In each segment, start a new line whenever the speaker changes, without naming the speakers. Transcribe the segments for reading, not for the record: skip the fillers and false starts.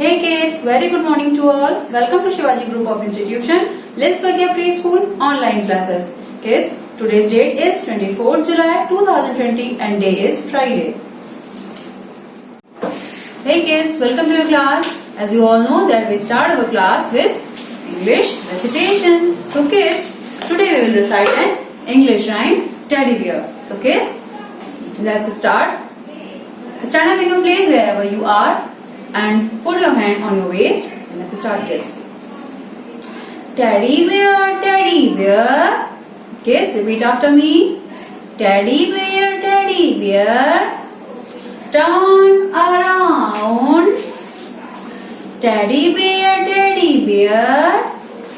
Hey kids, very good morning to all. Welcome to Shivaji Group of Institution. Let's begin preschool online classes. Kids, today's date is 24th July 2020 and day is Friday. Hey kids, welcome to your class. As you all know that we start our class with English recitation. So kids, today we will recite an English rhyme, Teddy Bear. So kids, let's start. Stand up in your place wherever you are and put your hand on your waist. And let's start, kids. Teddy bear, kids, repeat after me. Teddy bear, turn around. Teddy bear,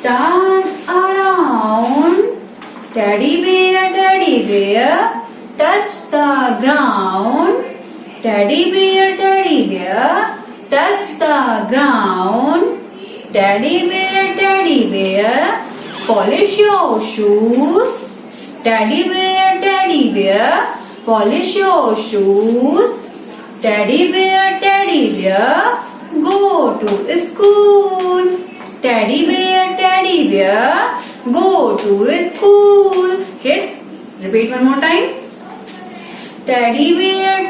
turn around. Teddy bear, touch the ground. Teddy bear, touch the ground. Teddy bear, polish your shoes. Teddy bear, polish your shoes. Teddy bear, go to school. Teddy bear, go to school. Kids, repeat one more time. Teddy bear,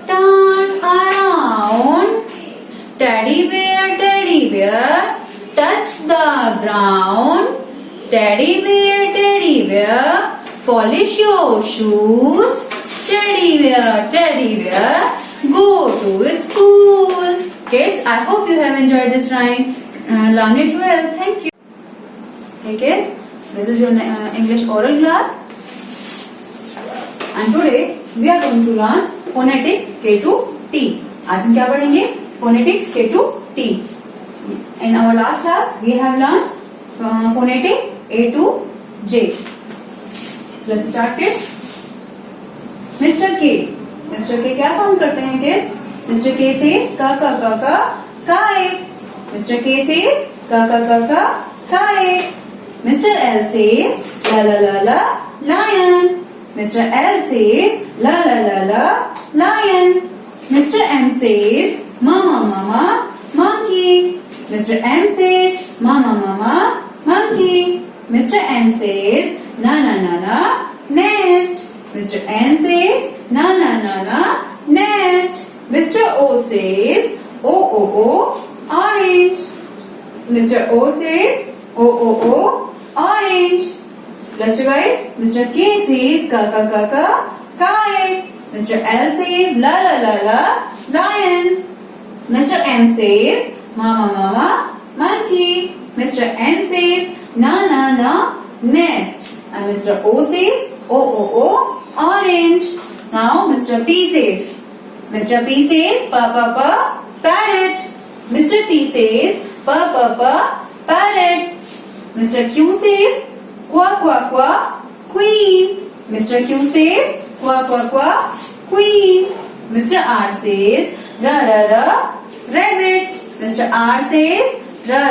turn around. Teddy bear, touch the ground. Teddy bear, polish your shoes. Teddy bear, go to school. Kids, I hope you have enjoyed this rhyme. Learn it well. Thank you. Hey kids, this is your English oral class. And today we are going to learn phonetics K to T. आज हम क्या पढ़ेंगे? Phonetics K to T. In our last class we have learned phonetic A to J. Let's start, kids. Mr. K. Mr. K क्या sound करते हैं kids? Mr. K says ka kite. Mr. K says ka kite. Mr. L says la lion. Mr. L says la lion. Mr. M says mama monkey. Mr. M says mama monkey. Mr. N says na nest. Mr. N says na nest. Mr. O says o orange. Mr. O says o orange. Let's revise. Mr. K says ka kite. Mr. L says la lion. Mr. M says mama monkey. Mr. N says na nest. And Mr. O says o orange. Now Mr. P says. Mr. P says pa parrot. Mr. P says pa parrot. Mr. Q says qua queen. Mr. Q says qua queen. Mr. R says ra rabbit. Mr. R says ra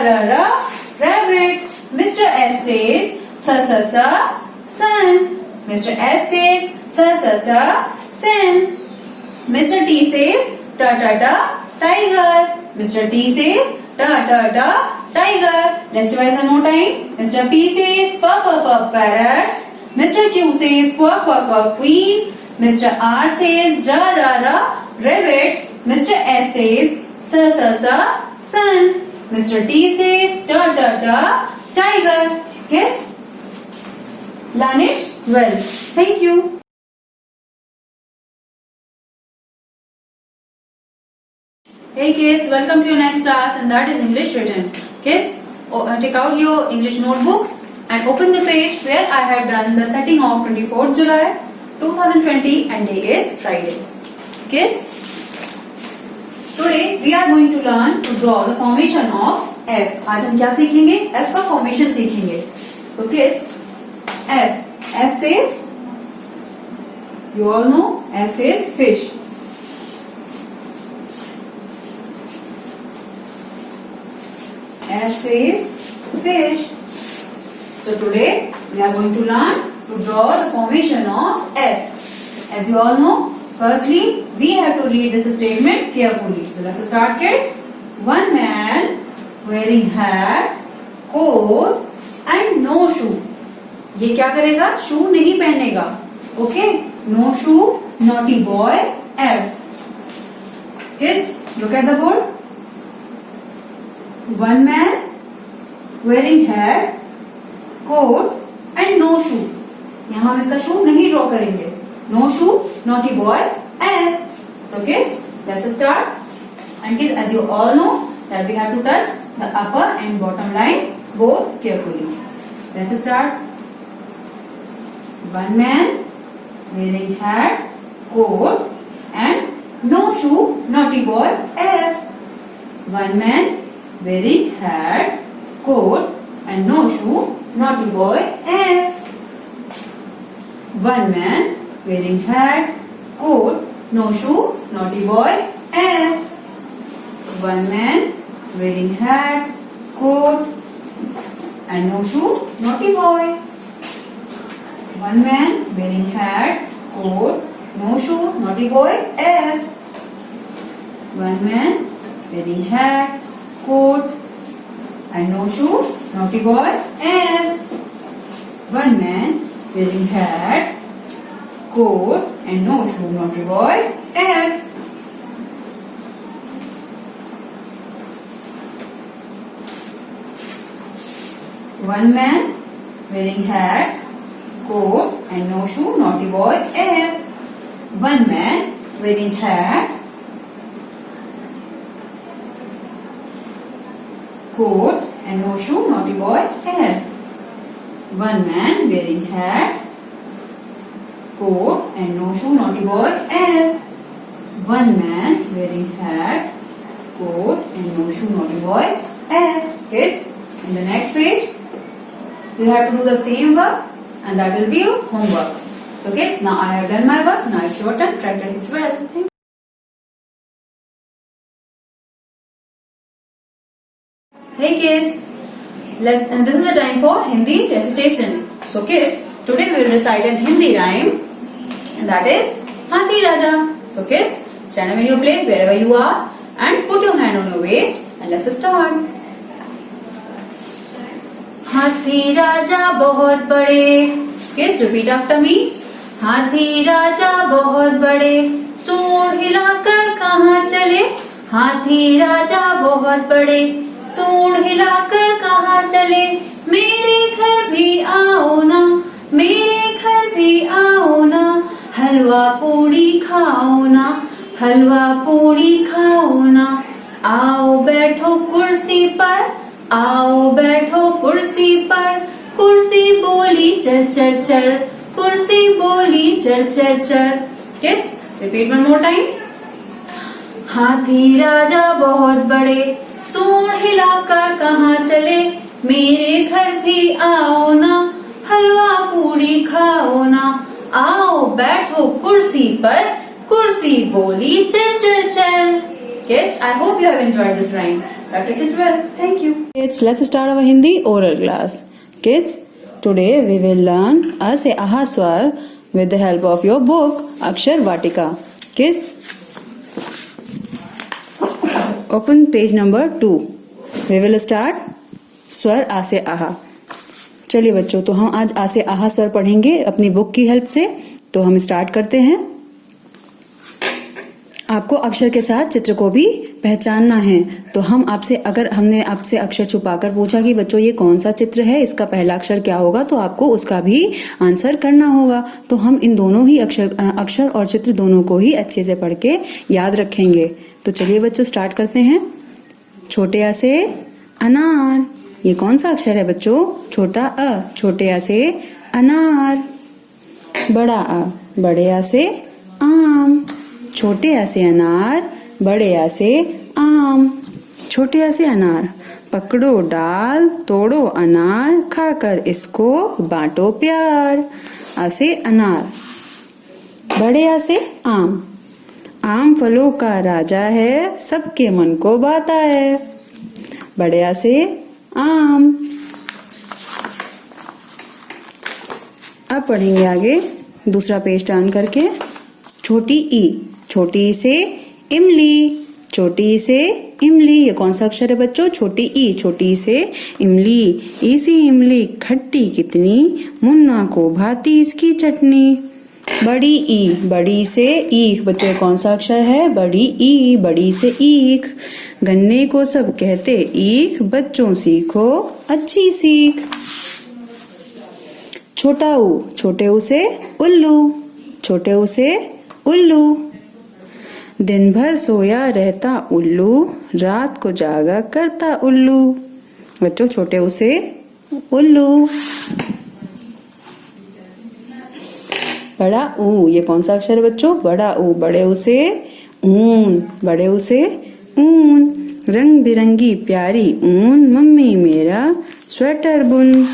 rabbit. Mr. S says sa sun. Mr. S says sa sun. Mr. T says ta tiger. Mr. T says ta tiger. Let's revise one more time. Mr. P says pa parrot. Mr. Q says qua queen. Mr. R says ra rabbit. Mr. S says sa sun. Mr. T says ta tiger. Yes? Learn it well. Thank you. Hey kids, welcome to your next class and that is English written. Kids, take out your English notebook and open the page where I have done the setting of 24th July 2020 and day is Friday. Kids, today we are going to learn to draw the formation of F. आज हम क्या सीखेंगे? F का formation सीखेंगे. So kids, F says, you all know, F says fish. F says fish. So today we are going to learn to draw the formation of F. As you all know, Firstly, we have to read this statement carefully. So let's start, kids. One man wearing hat, coat and no shoe. ये क्या करेगा? शू नहीं पहनेगा. Okay? No shoe, naughty boy, F. Kids, look at the board. One man wearing hat, coat and no shoe. यहाँ हम इसका शू नहीं draw करेंगे. No shoe, naughty boy, F. So kids, let's start. And kids, as you all know that we have to touch the upper and bottom line both carefully. Let's start. One man wearing hat, coat and no shoe, naughty boy, F. One man wearing hat, coat and no shoe, naughty boy, F. One man wearing hat, coat, no shoe, naughty boy, F. One man wearing hat, coat and no shoe, naughty boy. One man wearing hat, coat, no shoe, naughty boy, F. One man wearing hat, coat and no shoe, naughty boy, F. One man wearing hat, coat and no shoe, naughty boy, F. One man wearing hat, coat and no shoe, naughty boy, F. One man wearing hat, coat and no shoe, naughty boy, F. One man wearing hat, coat and no shoe, naughty boy, F. One man wearing hat, coat and no shoe, naughty boy, F. Kids, in the next page, you have to do the same work and that will be your homework. So kids, now I have done my work. Now it's your turn. Practice it well. Thank you. Hey kids, and this is the time for Hindi recitation. So kids, today we will recite a Hindi rhyme and that is Hathi Raja. So kids, stand up in your place wherever you are and put your hand on your waist and let's start. हाथी राजा बहुत बड़े. Kids, repeat after me. हाथी राजा बहुत बड़े, सूंड हिलाकर कहाँ चले. हाथी राजा बहुत बड़े, सूंड हिलाकर कहाँ चले. मेरे घर भी आओ ना, मेरे घर भी आओ ना, हलवा पूड़ी खाओ ना, हलवा पूड़ी खाओ ना. आओ बैठो कुर्सी पर, आओ बैठो कुर्सी पर, कुर्सी बोली चर चर चर, कुर्सी बोली चर चर चर. Kids, repeat one more time. हाथी राजा बहुत बड़े, सूंड हिलाकर कहाँ चले. मेरे घर भी आओ ना, हलवा पूड़ी खाओ ना. आओ बैठो कुर्सी पर, कुर्सी बोली चर चर चर. Kids, I hope you have enjoyed this rhyme. Practice it well. Thank you. Kids, let's start our Hindi oral class. Kids, today we will learn A se Aha Swar with the help of your book Akshar Vatika. Kids, open page number 2. We will start स्वर आ से आहा. चलिए बच्चों, तो हम आज आ से आहा स्वर पढ़ेंगे अपनी बुक की हेल्प से. तो हम स्टार्ट करते हैं. आपको अक्षर के साथ चित्र को भी पहचानना है. तो हमने आपसे अक्षर छुपाकर पूछा कि बच्चों ये कौन सा चित्र है, इसका पहला अक्षर क्या होगा, तो आपको उसका भी आंसर करना होगा. तो हम इन दोनों ही अक्षर और चित्र दोनों को ही अच्छे से पढ़ के याद रखेंगे. तो चलिए बच्चों स्टार्ट करते हैं. छोटे आ से अनार. ये कौन सा अक्षर है बच्चों? छोटा अ. छोटे आ से अनार. बड़ा आ. बड़े आ से आम. छोटे आ से अनार, बड़े आ से आम. छोटे आ से अनार. पकड़ो डाल, तोड़ो अनार, खाकर इसको बांटो प्यार. आ से अनार. बड़े आ से आम. आम फलों का राजा है, सबके मन को भाता है. बड़े आ से आम. अब पढ़ेंगे आगे दूसरा पेज टर्न करके. छोटी ई से इमली, छोटी से इमली। ये कौन सा अक्षर है बच्चों? छोटी ई, छोटी से इमली। ई से इमली खट्टी कितनी, मुन्ना को भाती इसकी चटनी। बड़ी से ईख, बच्चों कौन सा अक्षर है? बड़ी ई, बड़ी से ईख। गन्ने को सब कहते ईख, बच्चों सीखो अच्छी सीख। छोटा ऊ, छोटे ऊ से उल्लू, छोटे ऊ से उल्लू। दिन भर सोया रहता उल्लू, रात को जागा करता उल्लू। बच्चों छोटे ऊ से उल्लू। बड़ा ऊ, ये कौन सा अक्षर है बच्चों? बड़ा ऊ, बड़े ऊ से ऊन, बड़े ऊ से ऊन। रंग बिरंगी प्यारी ऊन, मम्मी मेरा स्वेटर बुन।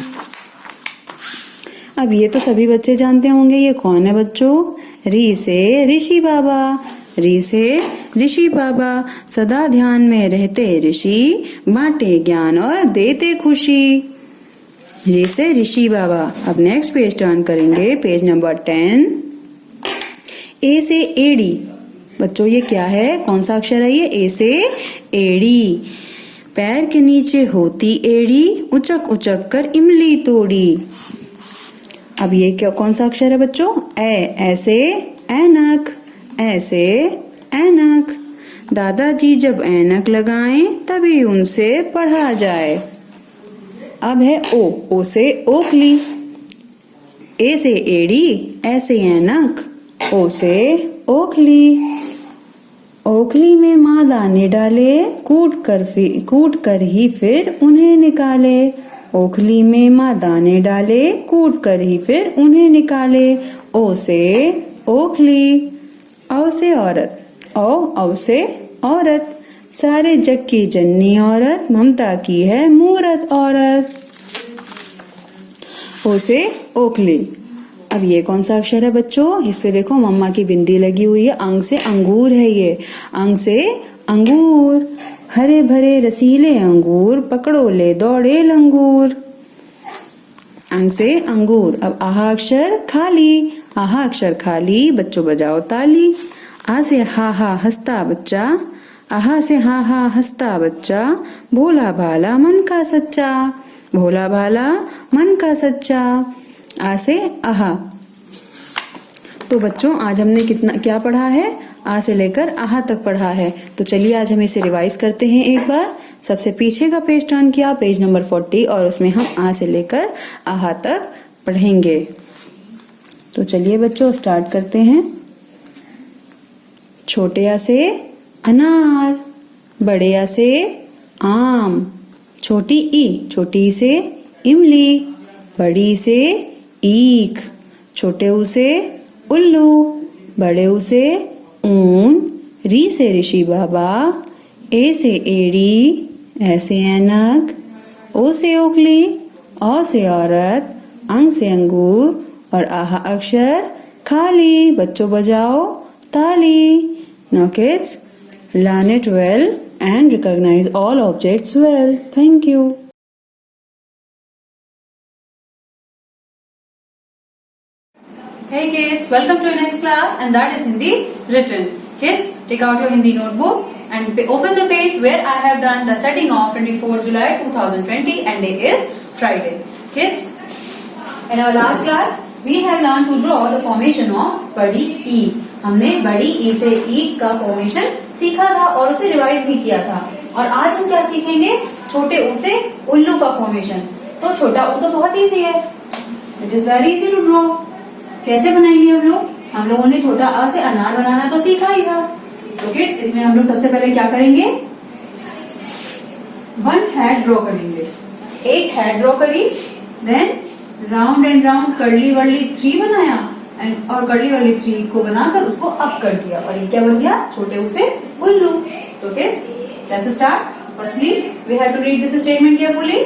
अब ये तो सभी बच्चे जानते होंगे, ये कौन है बच्चों? री से ऋषि बाबा, री से ऋषि बाबा। सदा ध्यान में रहते ऋषि, बांटे ज्ञान और देते खुशी। री से ऋषि बाबा। अब नेक्स्ट पेज टर्न करेंगे, पेज नंबर 10। ए से एड़ी, बच्चों ये क्या है? कौन सा अक्षर है ये? ए से एड़ी। पैर के नीचे होती एड़ी, उचक उचक कर इमली तोड़ी। अब ये क्या कौन सा अक्षर है बच्चों? ऐसे ऐनक, ऐसे ऐनक। दादाजी जब ऐनक लगाएं, तभी उनसे पढ़ा जाए। अब है ओ से ओखली। ए से एड़ी, ऐसे ऐनक, ओ से ओखली। ओखली में माँ दाने डाले, कूट कर ही फिर उन्हें निकाले। ओखली में माँ दाने डाले, कूट कर ही फिर उन्हें निकाले। ओ से ओखली। औ से औरत, औ से औरत। सारे जग की जननी औरत, ममता की है मूरत औरत। ओ से ओखली। अब ये कौन सा अक्षर है बच्चों? इस पे देखो मम्मा की बिंदी लगी हुई है। अंग से अंगूर है ये, अंग से अंगूर। हरे भरे रसीले अंगूर, पकड़ो ले दौड़े लंगूर। अंग से अंगूर। अब आहा अक्षर खाली, आहा अक्षर खाली, बच्चों बजाओ ताली। आ से हा हा हंसता बच्चा, आहा से हा हा हंसता बच्चा। भोला भाला मन का सच्चा, भोला भाला मन का सच्चा। आ से आहा। तो बच्चों आज हमने क्या पढ़ा है? आ से लेकर आहा तक पढ़ा है। तो चलिए आज हम इसे रिवाइज करते हैं एक बार। सबसे पीछे का पेज टर्न किया, पेज नंबर 40, और उसमें हम आ से लेकर आहा तक पढ़ेंगे। तो चलिए बच्चों स्टार्ट करते हैं। छोटे आ से अनार, बड़े आ से आम। छोटी ई, छोटी से इमली, बड़ी से ईख। छोटे ऊ से उल्लू, बड़े ऊ से ऊन। री से ऋषि बाबा। ए से एड़ी, ऐसे ऐनक। ओ से ओखली, औ से औरत, अंग से अंगूर, और आहा अक्षर खाली। बच्चों बजाओ ताली। Now kids, learn it well and recognize all objects well. Thank you. Hey kids, welcome to your next class, and that is Hindi written. Kids, take out your Hindi notebook and open the page where I have done the setting of 24 July 2020 and day is Friday. Kids, in our last class, we have learned to draw the formation of बड़ी E. हमने बड़ी ई से ईक का formation सीखा था और उसे revise भी किया था। और आज हम क्या सीखेंगे? छोटे ऊ से उल्लू का फॉर्मेशन। तो छोटा ऊ तो बहुत इजी है, it is very easy to draw. कैसे बनाएंगे हम लोग? हम लोगों ने छोटा आ से अनार बनाना तो सीखा ही था। तो किड्स इसमें हम लोग सबसे पहले क्या करेंगे? वन हेड ड्रॉ करेंगे। एक हेड ड्रॉ करी, then round and round curly wurly 3 बनाया, और कर्ली वाली 3 को बनाकर उसको अप कर दिया, और ये क्या बन गया? छोटे ऊ से उल्लू। तो kids let's start. Firstly we have to read this statement carefully.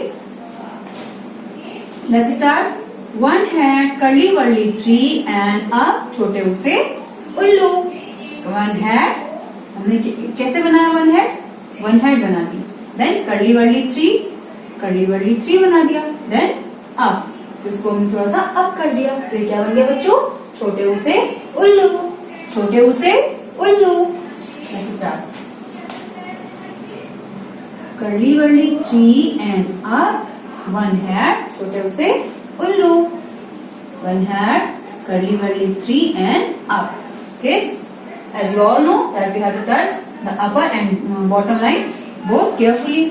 Let's start. One head curly wurly 3 and up, छोटे ऊ से उल्लू। वन हैड, हमने कैसे बनाया? वन हेड बना दी, देन कर्ली वर्ली 3 बना दिया, देन अप, तो इसको हमने थोड़ा सा अप कर दिया। तो ये क्या बन गया बच्चों? छोटे ऊ से उल्लू। छोटे उसे उल्लू। Let's start. Curly whirly tree and up. One hat, छोटे उसे उल्लू। One hat, curly whirly tree and up. Kids, as you all know that we have to touch the upper and bottom line both carefully.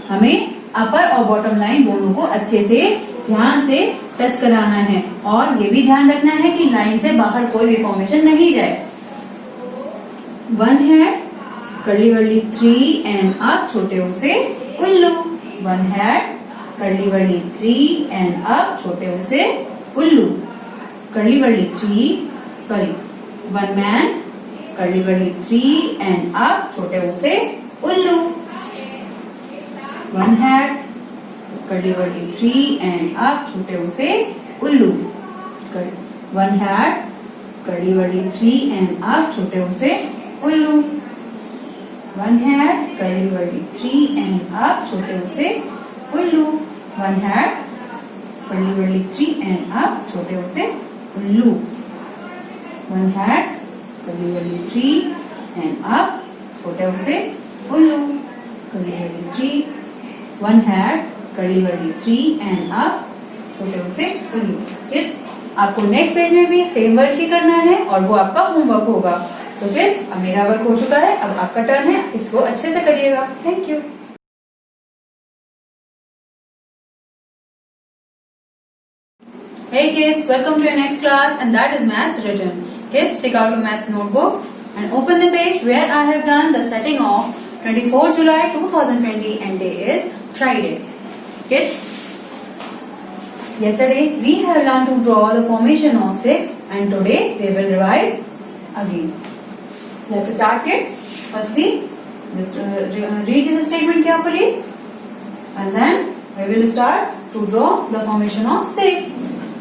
हमें अपर और bottom line दोनों को अच्छे से ध्यान से टच कराना है और ये भी ध्यान रखना है कि लाइन से बाहर कोई भी फॉर्मेशन नहीं जाए। One head curly wurly three and up, छोटे उसे उल्लू। One head curly wurly three and up, छोटे उसे उल्लू। Curly wurly three, sorry, one man curly wurly three and up, छोटे उसे उल्लू। One head curly wurly three and up, छोटे उसे उल्लू। One head curly wurly three and up, छोटे उसे उल्लू। One head curly wurly three and up, छोटे उसे उल्लू। One head curly wurly three and up, छोटे उसे उल्लू। One head curly wurly three and up, छोटे उसे उल्लू। Curly wurly three, one head curly wurly three and up, छोटे उसे उल्लू। किड्स, आपको नेक्स्ट पेज में भी सेम वर्क ही करना है और वो आपका होमवर्क होगा। तो किड्स, अब मेरा वर्क हो चुका है, अब आपका टर्न है, इसको अच्छे से करिएगा। Thank you. Hey kids, welcome to your next class and that is maths written. Kids, take out your maths notebook and open the page where I have done the setting of 24 July 2020 and day is Friday. Kids, yesterday we have learned to draw the formation of 6 and today we will revise again. So let's start kids. Firstly, just read this statement carefully and then we will start to draw the formation of 6.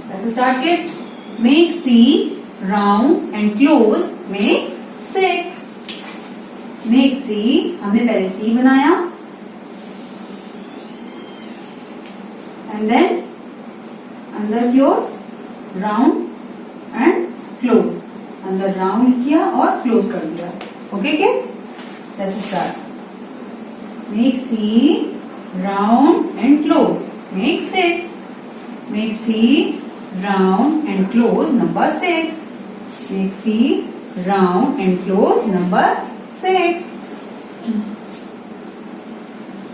Let's start kids. Make C round and close make 6. Make C, हमने पहले C बनाया and then अंदर की ओर round and close, अंदर round किया और close कर दिया। Okay kids, let's start. Make C round and close make 6. Make C round and close number 6. Make C round and close number 6.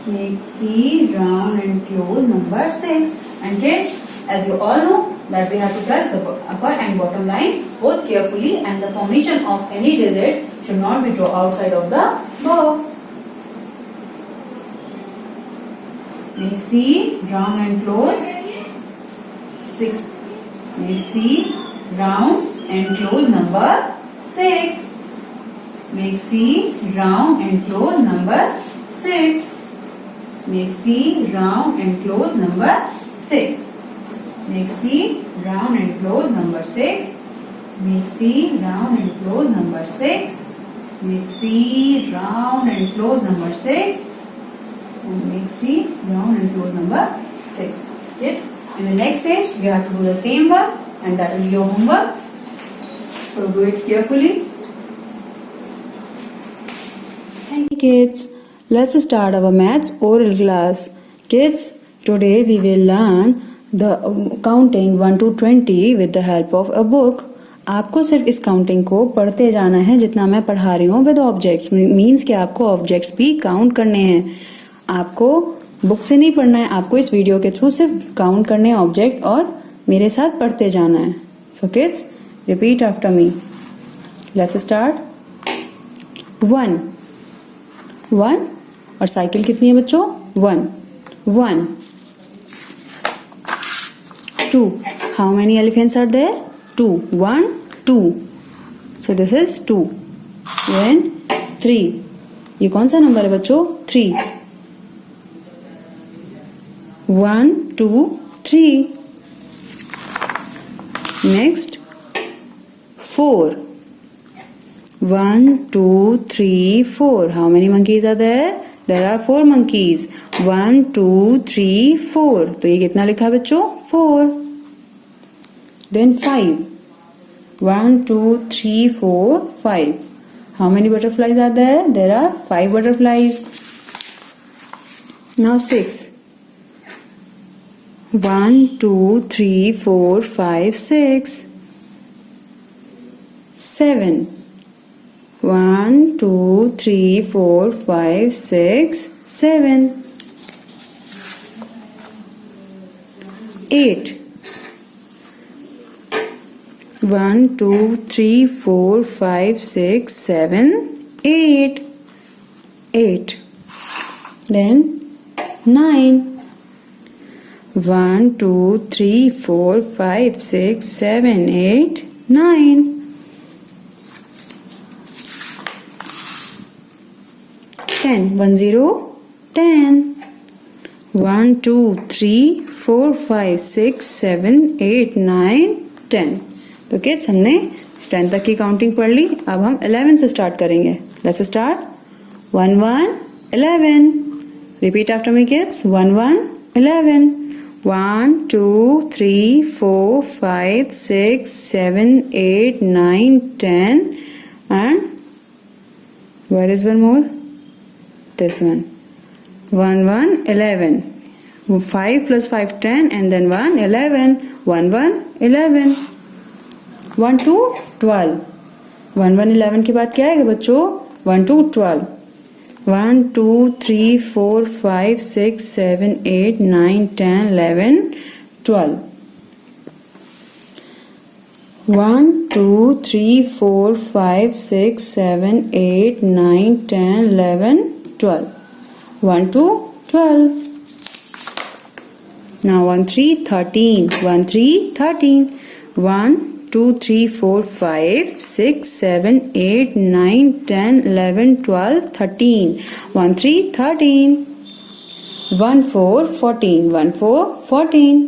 Make C round and close number 6. And kids, as you all know that we have to touch the upper and bottom line both carefully and the formation of any digit should not be drawn outside of the box. Make C round and close 6. Make C round and close number 6. Make C round and close number 6. Make C round and close number 6. Make C round and close number 6. Make C round and close number 6. Make C round and close number 6. And make C round and close number 6. Yes. In the next page, you have to do the same work and that will be your homework. So do it carefully.
Thank you kids. Let's start our maths oral class. Kids, today we will learn the counting 1 to 20 with the help of a book. आपको सिर्फ इस counting को पढ़ते जाना है जितना मैं पढ़ा रही हूँ विद ऑब्जेक्ट्स। मीन्स कि आपको ऑब्जेक्ट्स भी काउंट करने हैं। आपको बुक से नहीं पढ़ना है, आपको इस वीडियो के थ्रू सिर्फ काउंट करने ऑब्जेक्ट और मेरे साथ पढ़ते जाना है। So kids, repeat after me. Let's start. 1 1 और साइकिल कितनी है बच्चों? 1 1 2 how many elephants are there? 2 1 2 so this is 2। Then 3, ये कौन सा नंबर है बच्चों? 3 1 2 3। Next 4 1 2 3 4 how many monkeys are there? There are 4 monkeys 1 2 3 4। तो ये कितना लिखा है बच्चों? 4। Then 5 1, 2, 3, 4, 5. How many butterflies are there? There are 5 butterflies. Now 6. 1, 2, 3, 4, 5, 6. 7. 1, 2, 3, 4, 5, 6, 7. 8. 1, 2, 3, 4, 5, 6, 7, 8. 8. Then 9. 1, 2, 3, 4, 5, 6, 7, 8, 9. 10. 1, 0, 10. 1, 2, 3, 4, 5, 6, 7, 8, 9, 10. तो किड्स हमने 10 तक की काउंटिंग पढ़ ली. अब हम 11 से स्टार्ट करेंगे. Let's start. 1, 1, 11. Repeat after me kids. 1, 1, 11. 1, 2, 3, 4, 5, 6, 7, 8, 9, 10. And where is one more? This one. 1, 1, 11. 5 plus 5, 10, and then 1, 11. 1, 1, 11. 1, 2, 12. 1, 1, 11 के बाद क्या आएगा बच्चों? 1, 2, 12. 1, 2, 3, 4, 5, 6, 7, 8, 9, 10, 11, 12. 1, 2, 3, 4, 5, 6, 7, 8, 9, 10, 11, 12. 1, 2, 12. Now 1, 3, 13. 1, 3, 13. 1, 2, 3, 4, 5, 6, 7, 8, 9, 10, 11, 12, 13. 1, 3, 13. 1, 4, 14. 1, 4, 14.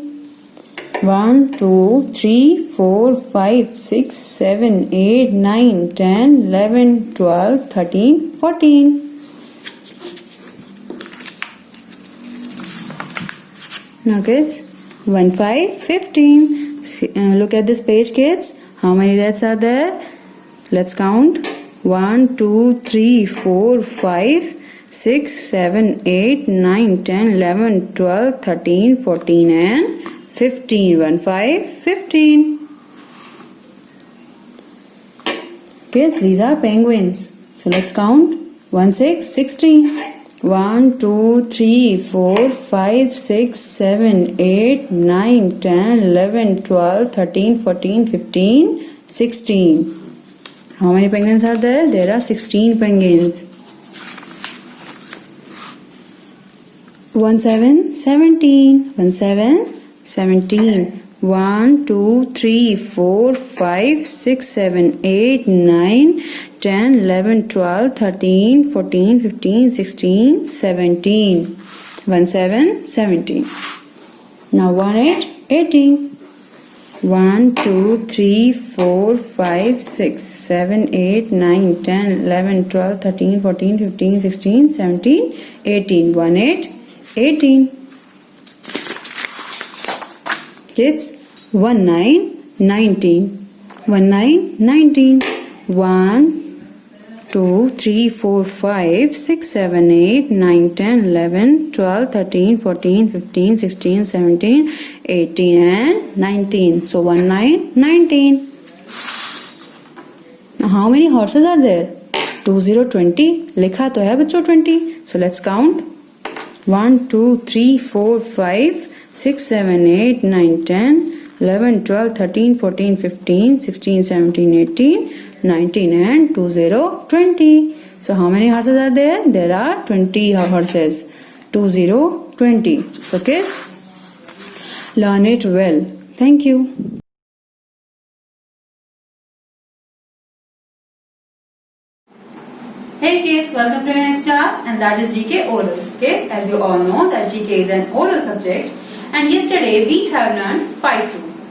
1, 2, 3, 4, 5, 6, 7, 8, 9, 10, 11, 12, 13, 14. Now kids, 1, 5, 15. Look at this page kids. How many reds are there? Let's count. 1, 2, 3, 4, 5, 6, 7, 8, 9, 10, 11, 12, 13, 14 and 15. 1, 5, 15. Kids, these are penguins. So let's count. 1, 6, 16. 1, 2, 3, 4, 5, 6, 7, 8, 9, 10, 11, 12, 13, 14, 15, 16. How many penguins are there? There are 16 penguins. 1, 7, 17. 1, 7, 17. 1, 2, 3, 4, 5, 6, 7, 8, 9, 10, 11, 12, 13, 14, 15, 16, 17. 1, 7, 17. Now 1, 8, 18. 1, 2, 3, 4, 5, 6, 7, 8, 9, 10, 11, 12, 13, 14, 15, 16, 17, 18. 1, 8, 18. Kids, 1, 9, 19. 1, 9, 19. 1, 2, 3, 4, 5, 6, 7, 8, 9, 10, 11, 12, 13, 14, 15, 16, 17, 18 and 19. So 1, 9, 19. Now how many horses are there? 2, 0, 20. लिखा तो है बच्चों 20. So let's count. 1, 2, 3, 4, 5, 6, 7, 8, 9, 10, 11, 12, 13, 14, 15, 16, 17, 18, 19 and 2, 0, 20. So how many horses are there? There are 20 horses. 2, 0, 20. So kids, learn it well. Thank you.
Hey kids, welcome to your next class, and that is GK Oral. Kids, as you all know that GK is an oral subject, and yesterday we have learned 5 fruits,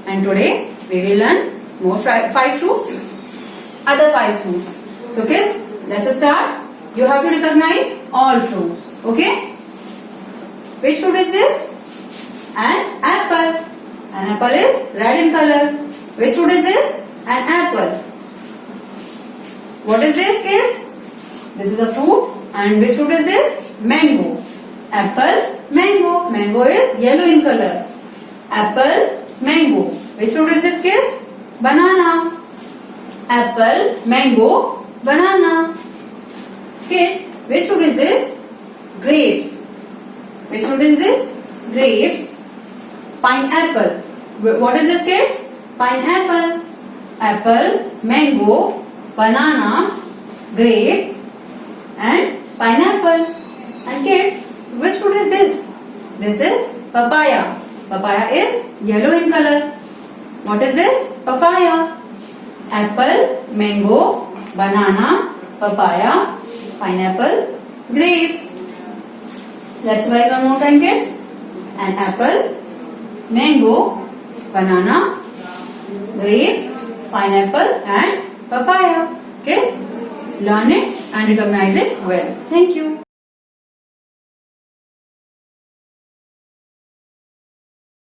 and today we will learn more 5 fruits, other 5 fruits. So kids, let's start. You have to recognize all fruits, okay? Which fruit is this? An apple. An apple is red in color. Which fruit is this? an apple. What is this, kids? This is a fruit. And which fruit is this? Mango. Apple, mango. Mango is yellow in color. Apple, mango. Which fruit is this, kids? Banana. Apple, mango, banana. Kids, which fruit is this? Grapes. Which fruit is this? Grapes. Pineapple. What is this, kids? Pineapple. Apple, mango, banana, grape, and pineapple. And kids, which fruit is this? This is papaya. Papaya is yellow in color. What is this? Papaya. Apple, mango, banana, papaya, pineapple, grapes. Let's revise one more time, kids. An apple, mango, banana, grapes, pineapple, and papaya. Kids, learn it and recognize it well. Thank you.